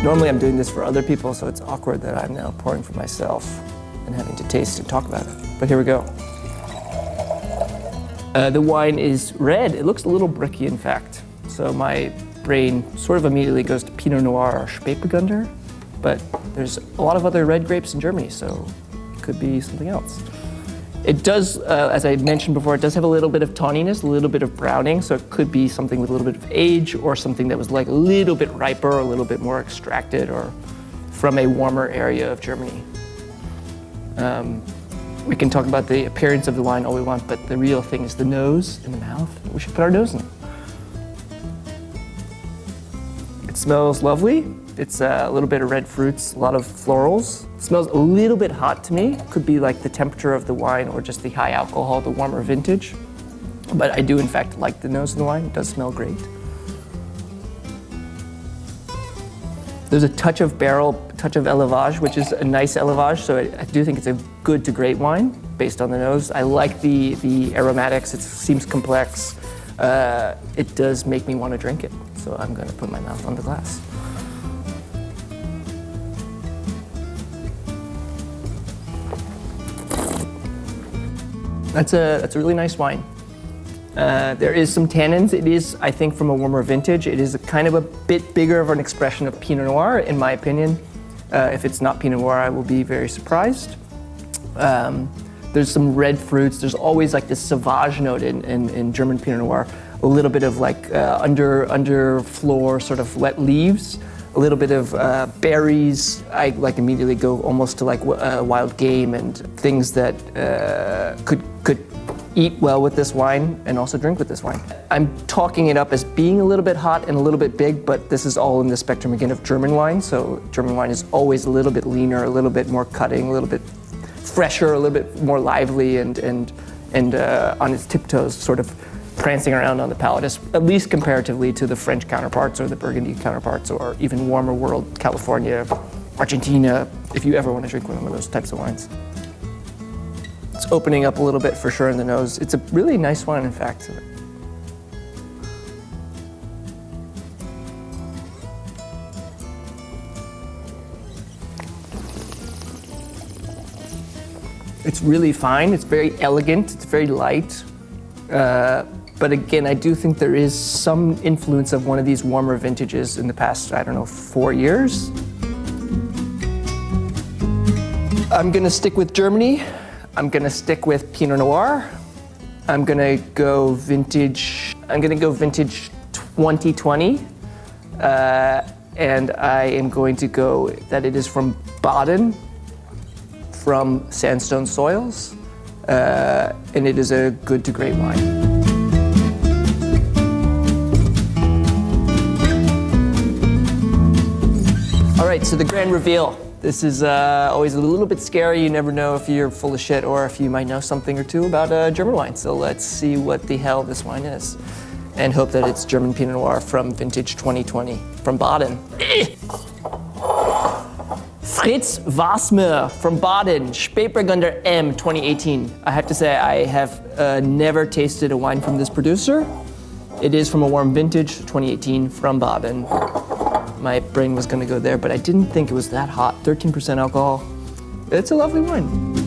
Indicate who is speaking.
Speaker 1: Normally I'm doing this for other people, so it's awkward that I'm now pouring for myself and having to taste and talk about it. But here we go. The wine is red. It looks a little bricky, in fact. So my brain sort of immediately goes to Pinot Noir or Spätburgunder, but there's a lot of other red grapes in Germany, so it could be something else. It does, as I mentioned before, it does have a little bit of tawniness, a little bit of browning, so it could be something with a little bit of age or something that was like a little bit riper, a little bit more extracted, or from a warmer area of Germany. We can talk about the appearance of the wine all we want, but the real thing is the nose and the mouth. We should put our nose in. It smells lovely. It's a little bit of red fruits, a lot of florals. It smells a little bit hot to me. Could be like the temperature of the wine or just the high alcohol, the warmer vintage. But I do in fact like the nose of the wine. It does smell great. There's a touch of barrel, a touch of élevage, which is a nice élevage, so I do think it's a good to great wine based on the nose. I like the aromatics. It seems complex. It does make me want to drink it, so I'm going to put my mouth on the glass. That's a really nice wine. There is some tannins. It is, I think, from a warmer vintage. It is a kind of a bit bigger of an expression of Pinot Noir, in my opinion. If it's not Pinot Noir, I will be very surprised. There's some red fruits. There's always like this sauvage note in German Pinot Noir. A little bit of like under floor sort of wet leaves. A little bit of berries. I like immediately go almost to like wild game and things that could eat well with this wine and also drink with this wine. I'm talking it up as being a little bit hot and a little bit big, but this is all in the spectrum again of German wine. So German wine is always a little bit leaner, a little bit more cutting, a little bit fresher, a little bit more lively and on its tiptoes, sort of prancing around on the palate, at least comparatively to the French counterparts or the Burgundy counterparts or even warmer world, California, Argentina, if you ever want to drink one of those types of wines. It's opening up a little bit for sure in the nose. It's a really nice wine, in fact. It's really fine. It's very elegant. It's very light. But again, I do think there is some influence of one of these warmer vintages in the past, I don't know, 4 years. I'm gonna stick with Germany. I'm gonna stick with Pinot Noir. I'm gonna go vintage 2020. And I am going to go that it is from Baden, from sandstone soils. And it is a good to great wine. All right, so the grand reveal. This is always a little bit scary. You never know if you're full of shit or if you might know something or two about German wine. So let's see what the hell this wine is and hope that it's German Pinot Noir from vintage 2020 from Baden. Fritz Wasmer from Baden, Spätburgunder M 2018. I have to say I have never tasted a wine from this producer. It is from a warm vintage, 2018 from Baden. My brain was gonna go there, but I didn't think it was that hot. 13% alcohol. It's a lovely wine.